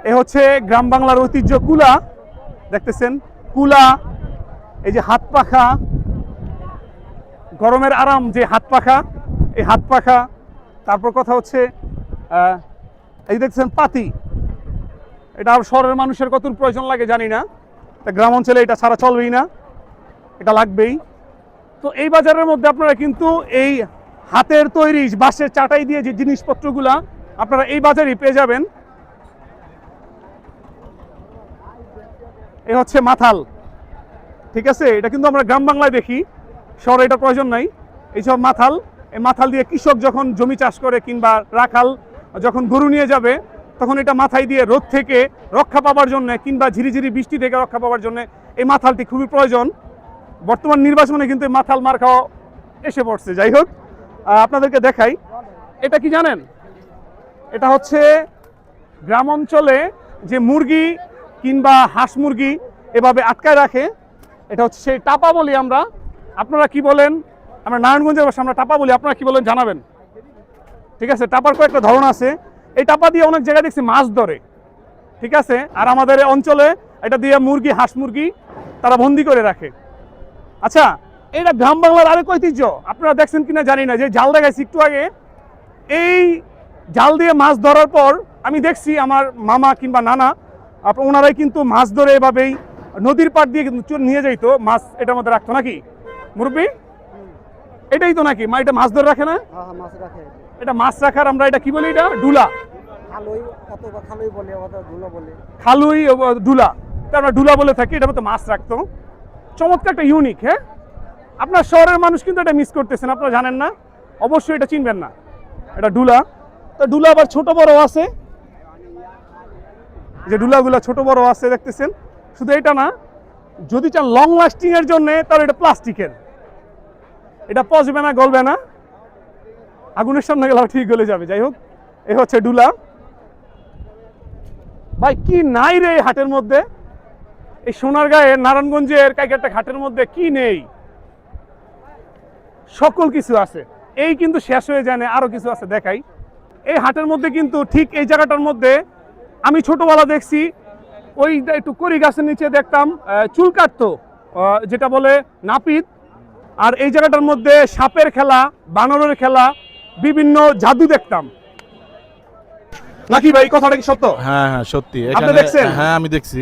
এ হচ্ছে গ্রাম বাংলার ঐতিহ্য কুলা, দেখতেছেন কুলা, এই যে হাত পাখা, গরমের আরাম যে হাত পাখা, এই হাত পাখা। তারপর কথা হচ্ছে এই দেখছেন পাতি, এটা আর শহরের মানুষের কত প্রয়োজন লাগে জানি না, তা গ্রাম অঞ্চলে এটা ছাড়া চলবেই না, এটা লাগবেই। তো এই বাজারের মধ্যে আপনারা কিন্তু এই হাতের তৈরি বাঁশের চাটাই দিয়ে যে জিনিসপত্রগুলা আপনারা এই বাজারেই পেয়ে যাবেন। এ হচ্ছে মাথাল, ঠিক আছে, এটা কিন্তু আমরা গ্রাম বাংলায় দেখি, শহরে এটা প্রয়োজন নাই। এইসব মাথাল, এই মাথাল দিয়ে কৃষক যখন জমি চাষ করে কিংবা রাখাল যখন গরু নিয়ে যাবে তখন এটা মাথায় দিয়ে রোদ থেকে রক্ষা পাওয়ার জন্য কিংবা ঝিরিঝিরি বৃষ্টি থেকে রক্ষা পাওয়ার জন্য এই মাথালটি খুবই প্রয়োজন। বর্তমান নির্বাচনে কিন্তু এই মাথাল মার খাওয়া এসে পড়ছে। যাই হোক, আপনাদেরকে দেখাই, এটা কি জানেন, এটা হচ্ছে গ্রাম অঞ্চলে যে মুরগি কিংবা হাঁস মুরগি এভাবে আটকায় রাখে, এটা হচ্ছে সেই টাপা বলি আমরা। আপনারা কি বলেন? আমরা নারায়ণগঞ্জের ভাষায় আমরা টাপা বলি, আপনারা কি বলেন জানাবেন, ঠিক আছে। টাপার কয়েকটা ধরন আছে, এই টাপা দিয়ে অনেক জায়গায় দেখছি মাছ ধরে, ঠিক আছে। আর আমাদের অঞ্চলে এটা দিয়ে মুরগি হাঁস মুরগি তারা বন্দি করে রাখে। আচ্ছা, এটা গ্রাম বাংলার আরেক ঐতিহ্য, আপনারা দেখছেন কিনা জানি না, যে জাল দেখাইছি একটু আগে, এই জাল দিয়ে মাছ ধরার পর আমি দেখছি আমার মামা কিংবা নানা ওনারাই কিন্তু মাছ ধরে এভাবেই নদীর পাড় দিয়ে কিন্তু নিয়ে যাইতো মাছ, এটার মধ্যে রাখতো নাকি মুরব্বী? এটাই তো নাকি এটা মাছ ধরে রাখে না? এটা মাছ রাখার আমরা এটা কি বলি, এটা ডুলা, খালুই ডুলা, আমরা ডুলা বলে থাকি। এটার মধ্যে মাছ রাখতো, চমৎকার একটা ইউনিক। হ্যাঁ, আপনার শহরের মানুষ কিন্তু এটা মিস করতেছেন, আপনারা জানেন না, অবশ্যই এটা চিনবেন না, এটা ডুলা। তো ডুলা আবার ছোট বড় আছে, যে ডুলাগুলা ছোট বড় আছে দেখতেছেন। শুধু এটা না, যদি চান লং লাস্টিং এর জন্য তাহলে এটা প্লাস্টিকের, এটা পচবে না, গলবে না, আগুনের সামনে গেলেও ঠিক গলে যাবে। যাই হোক, এ হচ্ছে ডুলা। ভাই কি নাই রে এই হাটের মধ্যে, এই সোনারগাঁয়ের নারায়ণগঞ্জের কাইকাটা হাটের মধ্যে কি নেই, সকল কিছু আছে। এই কিন্তু শেষ হয়ে যায় না, আরো কিছু আছে দেখাই। এই হাটের মধ্যে কিন্তু ঠিক এই জায়গাটার মধ্যে আমি ছোটবেলা দেখছি, ওই একটু কড়ি গাছের নিচে দেখতাম চুল কাটতো, যেটা বলে নাপিত। আর এই জায়গাটার মধ্যে সাপের খেলা, বানরের খেলা, বিভিন্ন জাদু দেখতাম নাকি ভাই, কথাটা কি সত্য? হ্যাঁ হ্যাঁ সত্যি, আপনি দেখছেন? হ্যাঁ আমি দেখছি।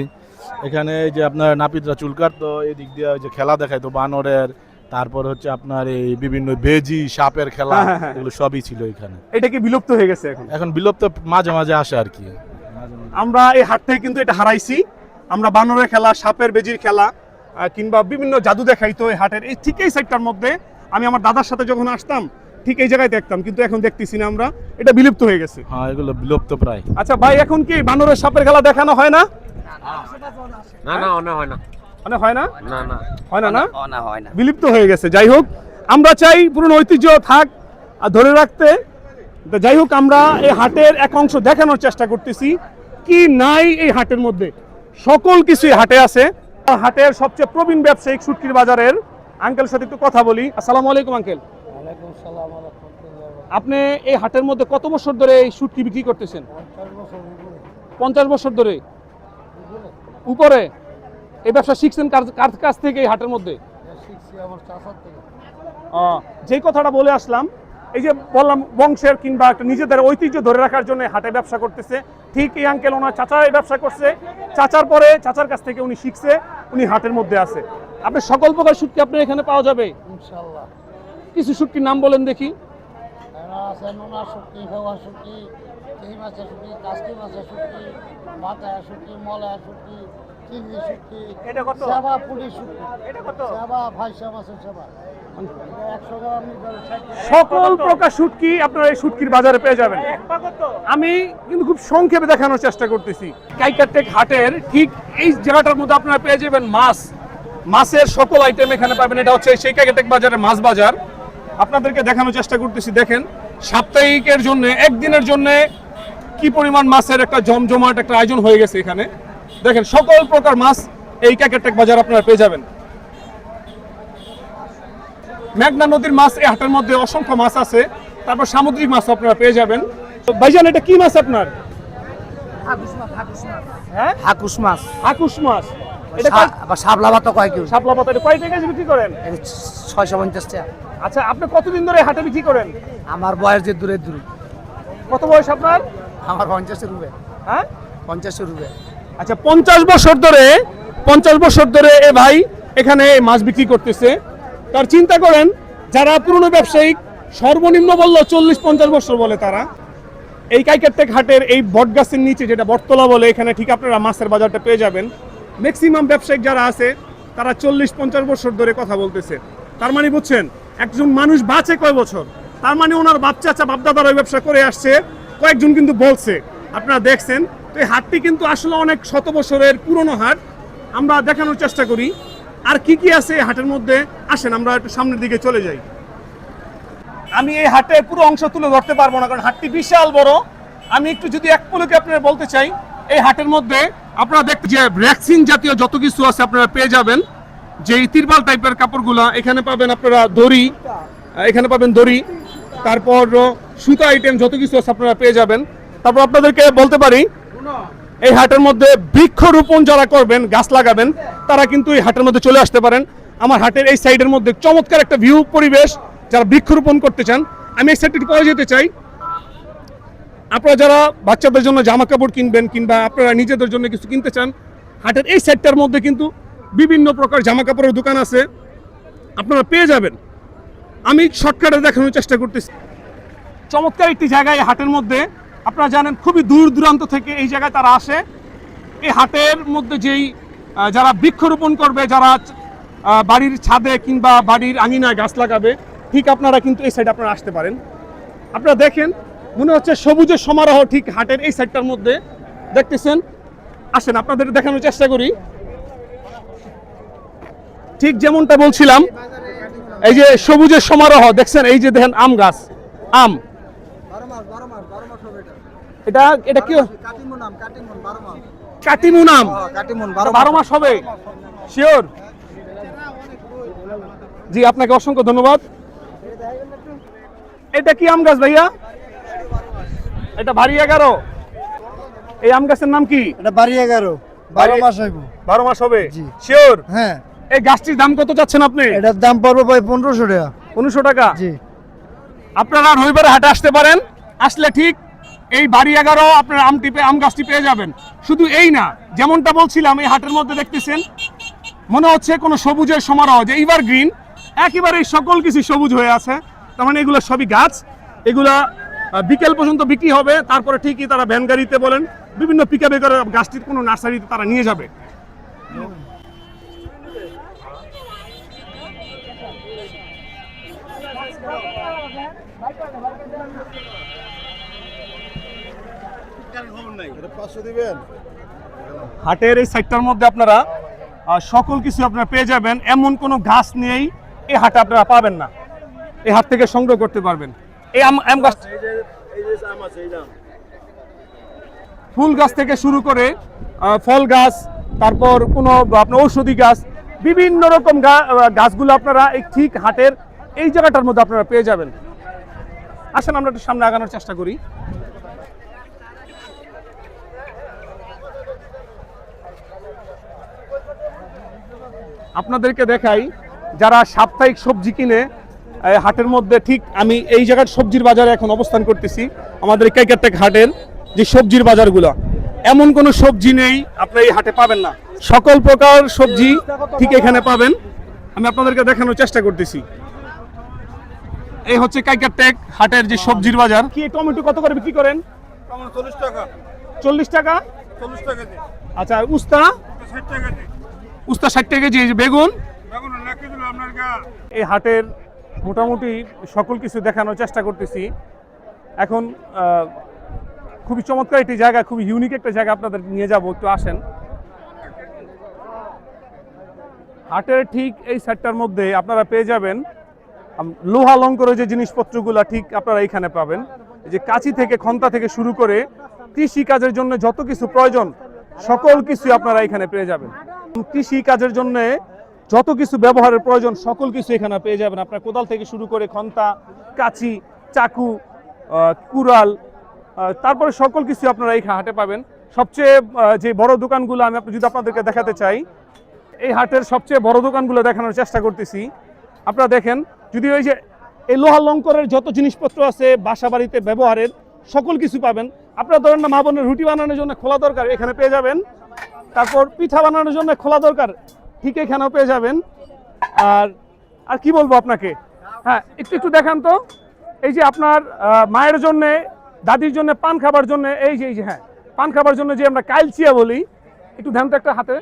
এখানে এই যে আপনার নাপিতরা চুল কাটতো, এদিক দিয়ে ওই যে খেলা দেখাইতো বানরের, তারপর হচ্ছে আপনার এই বিভিন্ন বেজি সাপের খেলা, এগুলো সবই ছিল এখানে। এটা কি বিলুপ্ত হয়ে গেছে? এখন বিলুপ্ত মাঝে মাঝে আসে আর কি। আমরা এই হাট থেকে কিন্তু এটা হারাইছি, আমরা বানরের খেলা, সাপের বেজির খেলা কিংবা বিভিন্ন জাদু দেখাইতো এই হাটের এই ঠিক এই সাইডটার মধ্যে। আমি আমার দাদার সাথে যখন আসতাম ঠিক এই জায়গায় দেখতাম, কিন্তু এখন দেখতেছি না আমরা, এটা বিলুপ্ত হয়ে গেছে। হ্যাঁ, এগুলো বিলুপ্ত প্রায়। আচ্ছা ভাই, এখন কি বানরের সাপের খেলা দেখানো হয় না? না না, হয় না, মানে হয় না, না না হয় না, না হয় না, বিলুপ্ত হয়ে গেছে। যাই হোক, আমরা চাই পুরনো ঐতিহ্য থাক আর ধরে রাখতে। যাই হোক, আমরা এই হাটের এক অংশ দেখানোর চেষ্টা করতেছি, কি নাই এই হাটের মধ্যে, সকল কিছুই হাটে আছে। হাটের সবচেয়ে প্রবীণ ব্যবসায়িক শুটকির বাজারের আঙ্কেলের সাথে একটু কথা বলি। আসসালামু আলাইকুম আঙ্কেল। আপনি এই হাটের মধ্যে কত বছর ধরে এই শুটকি বিক্রি করতেছেন? 50 বছর ধরে উপরে। এই ব্যবসা শিখছেন কার কাছ থেকে এই হাটের মধ্যে? যে কথাটা বলে আসলাম, এই যে বললাম বংশের কিংবা একটা নিজেদের ঐতিহ্য ধরে রাখার জন্য হাটে ব্যবসা করতেছে, ঠিক এই আঙ্কেল ওনার চাচার এই ব্যবসা করছে, চাচার পরে চাচার কাছ থেকে উনি শিখছে, উনি হাটের মধ্যে আছে। আপনি সকল প্রকার শুটকি আপনার এখানে পাওয়া যাবে ইনশাআল্লাহ। কিছু শুটকির নাম বলেন দেখি। নোনা শুটকি, হেওয়া শুটকি, চিংড়ি মাছের শুটকি, কাস্কি মাছের শুটকি, মাথায়া শুটকি, মলয়া শুটকি, চিংড়ি শুটকি, সেবা পুরি শুটকি, সেবা ভাইসা মাছের সেবা, 100 গ্রাম সকল প্রকার শুটকি আপনারা এই শুটকির বাজারে পেয়ে যাবেন। আমি কিন্তু খুব সংক্ষেপে দেখানোর চেষ্টা করতেছি। কাইকারটেক হাটের ঠিক এই জায়গাটার মধ্যে আপনারা পেয়ে যাবেন মাছ, মাছের সকল আইটেম এখানে পাবেন। এটা হচ্ছে সেই কাইকারটেক বাজারের মাছ বাজার, আপনাদেরকে দেখানোর চেষ্টা করতেছি। দেখেন, সাপ্তাহিকের জন্য, একদিনের জন্য কি পরিমাণ মাছের একটা জমজমাট একটা আয়োজন হয়ে গেছে এখানে। দেখেন, সকল প্রকার মাছ এই কাইকারটেক বাজার আপনারা পেয়ে যাবেন। মেঘনা নদীর মাছ এই হাটের মধ্যে অসংখ্য মাছ আছে, তারপর সামুদ্রিক মাছ আপনারা পেয়ে যাবেন। ভাইজান, এটা কি মাছ আপনার? হ্যাঁ হাকুস মাছ আকুশ মাছ, এটা আবার শাপলা ভাত কয় কেউ শাপলা পাতা, এটা কয় টাকা কেজি বিক্রি করেন? 650 টাকা। আচ্ছা, আপনি কতদিন ধরে হাটে বিক্রি করেন? আমার বয়স যে দূরে দূরে, কত বয়স আপনার? আমার 50 রুপে, হ্যাঁ 50 রুপে। আচ্ছা, 50 বছর ধরে এ ভাই এখানে মাছ বিক্রি করতেছে। তার চিন্তা করেন, যারা পুরনো ব্যবসায়িক সর্বনিম্ন বললো 40-50 বছর বলে, তারা এই কাইকারটেক হাটের এই বটগাছের নিচে, যেটা বটতলা বলে, এখানে ঠিক আপনারা মাছের বাজারটা পেয়ে যাবেন। ম্যাক্সিমাম ব্যবসায়িক যারা আছে তারা 40-50 বছর ধরে কথা বলতেছে। তার মানে বুঝছেন, একজন মানুষ বাঁচে কয় বছর, তার মানে ওনার বাপ চাচা বাপ দাদারা ব্যবসা করে আসছে, কয়েকজন কিন্তু বলছে, আপনারা দেখছেন। তো এই হাটটি কিন্তু আসলে অনেক শত বছরের পুরনো হাট। আমরা দেখানোর চেষ্টা করি আর কি কি আছে এই হাটের মধ্যে। আসেন আমরা একটু সামনের দিকে চলে যাই। আমি এই হাটে পুরো অংশ তুলে ধরতে পারবো না, কারণ হাটটি বিশাল বড়। আমি একটু যদি এক পলকে আপনারা বলতে চাই, এই হাটের মধ্যে আপনারা দেখতে যে ভ্যাকসিন জাতীয় যত কিছু আছে আপনারা পেয়ে যাবেন। যে তিরপাল টাইপের কাপড়গুলা এখানে পাবেন, আপনারা দড়ি এখানে পাবেন, দড়ি, তারপর সুতা আইটেম যত কিছু আছে আপনারা পেয়ে যাবেন। তারপর আপনাদেরকে বলতে পারি, এই হাটের মধ্যে বৃক্ষরোপণ যারা করবেন, গাছ লাগাবেন, তারা কিন্তু এই হাটের মধ্যে চলে আসতে পারেন। আমার হাটের এই সাইডের মধ্যে চমৎকার একটা ভিউ পরিবেশ, যারা বৃক্ষরোপণ করতে চান। আমি এই সাইডে পরে যেতে চাই। আপনারা যারা বাচ্চাদের জন্য জামা কাপড় কিনবেন কিংবা আপনারা নিজেদের জন্য কিছু কিনতে চান, হাটের এই সাইডটার মধ্যে কিন্তু বিভিন্ন প্রকার জামা কাপড়ের দোকান আছে, আপনারা পেয়ে যাবেন। আমি শর্টকাটে দেখানোর চেষ্টা করতেছি। চমৎকার একটি জায়গায় হাটের মধ্যে, আপনারা জানেন খুবই দূর দূরান্ত থেকে এই জায়গায় তারা আসে। এই হাটের মধ্যে যেই যারা বৃক্ষরোপণ করবে, যারা বাড়ির ছাদে কিংবা বাড়ির আঙিনায় গাছ লাগাবে, ঠিক আপনারা কিন্তু এই সাইডে আপনারা আসতে পারেন। আপনারা দেখেন, মনে হচ্ছে সবুজের সমারোহ ঠিক হাটের এই সাইডটার মধ্যে দেখতেছেন। আসেন আপনাদের দেখানোর চেষ্টা করি। ঠিক যেমনটা বলছিলাম, এই যে সবুজের সমারোহ দেখছেন, এই যে দেখেন আম গাছ, আম, এটা এটা কি কাটিমুন আম, 12 মাস হবে, শিওর? জি, আপনাকে অসংখ্য ধন্যবাদ। এটা কি আম গাছ ভাইয়া? এটা ভারী 11। এই আম গাছের নাম কি? এটা বাড়ি 11, 12 মাস হইব। 12 মাস হবে, জি। শিওর? হ্যাঁ। এই গাছটির দাম কত চাচ্ছেন আপনি? এটার দাম পড়বে ভাই 1500 টাকা। 1500 টাকা? জি। আপনারা রবিবারে হাটে আসতে পারেন। আসলে ঠিক এই বাড়ি 11 আপনার আম গাছটি পেয়ে যাবেন। শুধু এই না, যেমনটা বলছিলাম, এই হাটের মধ্যে দেখতেছেন মনে হচ্ছে কোনো সবুজের সমারোহ, যে এভারগ্রিন, একেবারে সকল কিছু সবুজ হয়ে আছে। তার মানে এগুলো সবই গাছ, এগুলা বিকেল পর্যন্ত বিক্রি হবে। তারপরে ঠিকই তারা ভ্যান গাড়িতে বলেন বিভিন্ন পিকআপে করে গাছটির কোনো নার্সারিতে তারা নিয়ে যাবে। হাটের এই সাইডটার মধ্যে আপনারা সকল কিছু আপনারা পেয়ে যাবেন। এমন কোনো গাছ নেই এই হাটে আপনারা পাবেন না, এই হাট থেকে সংগ্রহ করতে পারবেন। এই আম গাছ, ফুল গাছ থেকে শুরু করে ফল গাছ, তারপর কোনো আপনার ঔষধি গাছ, বিভিন্ন রকম গাছগুলো আপনারা এই ঠিক হাটের এই জায়গাটার মধ্যে আপনারা পেয়ে যাবেন। আসেন আমরা একটু সামনে আগানোর চেষ্টা করি। আপনাদেরকে দেখাই, যারা সাপ্তাহিক সবজি কিনে হাটের মধ্যে, ঠিক আমি এই জায়গার সবজির বাজারে এখন অবস্থান করতেছি। আমাদের কাইকারটেক হাটের যে সবজির বাজারগুলো, এমন কোনো সবজি নেই আপনি এই হাটে পাবেন না, সকল প্রকার সবজি ঠিক এখানে পাবেন। আমি আপনাদেরকে দেখানোর চেষ্টা করতেছি। এই হচ্ছে কাইকারটেক হাটের যে সবজির বাজার। কি টমেটো কত করে বিক্রি করেন? 40 টাকা। 40 টাকা? 40 টাকা কেজি। আচ্ছা, উস্তা? 60 টাকা কেজি। উস্তা 60 টাকা কেজি। বেগুন? বেগুন নাকি দিল আপনার গা। এই হাটের মোটামুটি সকল কিছু দেখানোর চেষ্টা করতেছি। এখন খুবই চমৎকার একটি জায়গা, খুবই ইউনিক একটা জায়গা, আপনাদের নিয়ে যাব, একটু আসেন। হাটের ঠিক এই সাইডটার মধ্যে আপনারা পেয়ে যাবেন লোহা অলংকারের যে জিনিসপত্রগুলো, ঠিক আপনারা এইখানে পাবেন। যে কাঁচি থেকে খন্তা থেকে শুরু করে কৃষি কাজের জন্য যত কিছু প্রয়োজন, সকল কিছু আপনারা এখানে পেয়ে যাবেন। কৃষি কাজের জন্য যত কিছু ব্যবহারের প্রয়োজন, সকল কিছু এখানে পেয়ে যাবেন। আপনার কোদাল থেকে শুরু করে খন্তা, কাঁচি, চাকু, কুড়াল, তারপরে সকল কিছু আপনারা এই হাটে পাবেন। সবচেয়ে যে বড় দোকানগুলো আমি যদি আপনাদেরকে দেখাতে চাই, এই হাটের সবচেয়ে বড় দোকানগুলো দেখানোর চেষ্টা করতেছি। আপনারা দেখেন, যদি ওই যে এই লোহা লঙ্করের যত জিনিসপত্র আছে বাসা বাড়িতে ব্যবহারের সকল কিছু পাবেন। আপনারা ধরেন না মা বোনের রুটি বানানোর জন্য খোলা দরকার, এখানে পেয়ে যাবেন। তারপর পিঠা বানানোর জন্য খোলা দরকার, ঠিক এখানেও পেয়ে যাবেন। আর কি বলবো আপনাকে, হ্যাঁ একটু দেখান তো। এই যে আপনার মায়ের জন্য, দাদির জন্য পান খাবার জন্য, এই যে হ্যাঁ পান খাবার জন্য যে আমরা কাইলচিয়া বলি, একটু ধ্যান তো একটা হাতে।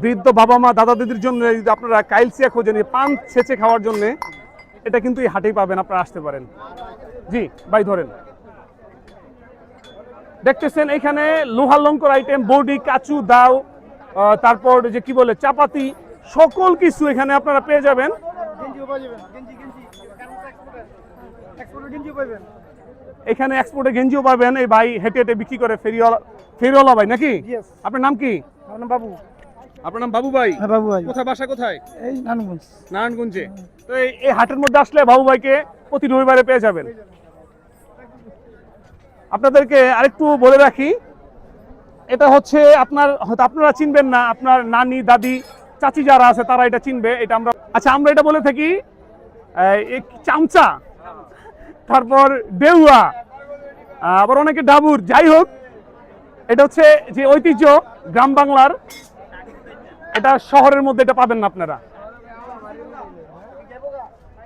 বৃদ্ধ বাবা মা দাদা দিদির জন্য যদি আপনারা কাইলচিয়া খোঁজেন পান ছেঁচে খাওয়ার জন্য, এটা কিন্তু এই হাটেই পাবেন, আপনারা আসতে পারেন। জি ভাই ধরেন, দেখতেছেন এখানে লোহা লঙ্কর আইটেম, বডি, কাচু, দাও, তারপর যে কি বলে চাপাতি, সকল কিছু এখানে আপনারা পেয়ে যাবেন। এখানে এক্সপোর্টে গেঞ্জিও পাবেন। এই ভাই হেঁটে হেঁটে বিক্রি করে, ফেরিওয়ালা ভাই নাকি? আপনার নাম কি? বাবু। আপনার নাম বাবু ভাই? হ্যাঁ বাবু ভাই। কোথায় বাসা কোথায়? এই নারায়ণগঞ্জ। নারায়ণগঞ্জে। তো এই হাটের মধ্যে আসলে বাবু ভাইকে প্রতি রবিবারে পেয়ে যাবেন। আপনাদেরকে আরেকটু বলে রাখি, এটা হচ্ছে হয়তো আপনারা চিনবেন না, আপনার নানি দাদি চাচি যারা আছে তারা এটা চিনবে। এটা আমরা এটা বলে থাকি চামচা, তারপর দেউয়া, আবার অনেকে ডাবুর। যাই হোক, এটা হচ্ছে যে ঐতিহ্য গ্রাম বাংলার, এটা শহরের মধ্যে এটা পাবেন না আপনারা।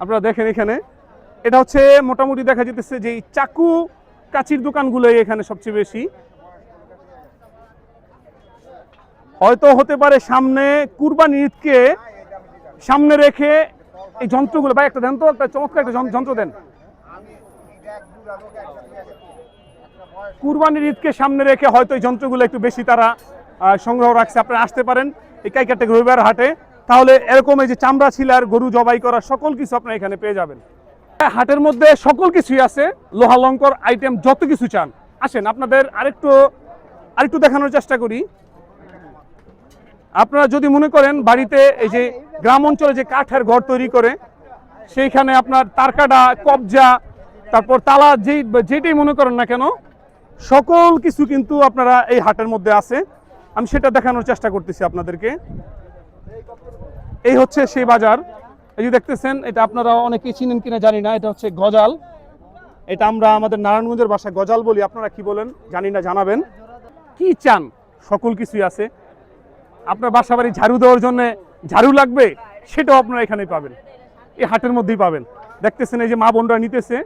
আপনারা দেখেন এখানে এটা হচ্ছে মোটামুটি দেখা যেতেছে যে চাকু কাচির দোকানগুলো এখানে সবচেয়ে বেশি। হয়তো হতে পারে সামনে কুরবানির ঈদকে সামনে রেখে এই যন্ত্রগুলো, ভাই একটা দেন তো, একটা চমৎকার একটা যন্ত্র দেন। কুরবানির ঈদকে সামনে রেখে হয়তো এই যন্ত্রগুলো একটু বেশি তারা সংগ্রহ রাখছে। আপনারা আসতে পারেন এই কাইকাটে রবিবার হাটে, তাহলে এরকম এই যে চামড়া ছিলার, গরু জবাই করা সকল কিছু আপনারা এখানে পেয়ে যাবেন। হাটের মধ্যে সকল কিছুই আছে, লোহা লঙ্কর আইটেম যত কিছু চান আসেন। আপনাদের আরেকটু দেখানোর চেষ্টা করি। আপনারা যদি মনে করেন বাড়িতে এই যে গ্রাম অঞ্চলে যে কাঠের ঘর তৈরি করে, সেইখানে আপনার তারকাটা, কবজা, তারপর তালা, যেটাই মনে করেন না কেন, সকল কিছু কিন্তু আপনারা এই হাটের মধ্যে আছে। আমি সেটা দেখানোর চেষ্টা করতেছি আপনাদেরকে। এই হচ্ছে সেই বাজার। এই যে দেখতেছেন, এটা আপনারা অনেকেই চিনেন কিনা জানি না, এটা হচ্ছে গজাল। এটা আমরা আমাদের নারায়ণগঞ্জের ভাষায় গজাল বলি, আপনারা কি বলেন জানি না, জানাবেন। কি চান সকল কিছুই আছে। আপনার বাসা বাড়ি ঝাড়ু দেওয়ার জন্য ঝাড়ু লাগবে, সেটাও আপনারা এখানেই পাবেন, এই হাটের মধ্যেই পাবেন। দেখতেছেন এই যে মা বোনরা নিতেছে,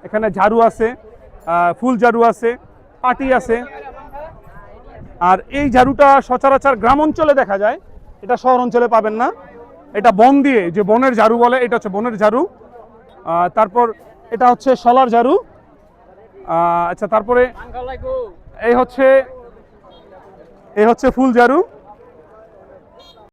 এখানে ঝাড়ু আছে, ফুল ঝাড়ু আছে, পাটি আছে। আর এই ঝাড়ুটা সচরাচর গ্রাম অঞ্চলে দেখা যায়, এটা শহর অঞ্চলে পাবেন না। এটা বন দিয়ে, যে বনের ঝাড়ু বলে, এটা হচ্ছে বনের ঝাড়ু। তারপর এটা হচ্ছে শলার ঝাড়ু। আচ্ছা, তারপরে এই হচ্ছে ফুল ঝাড়ু।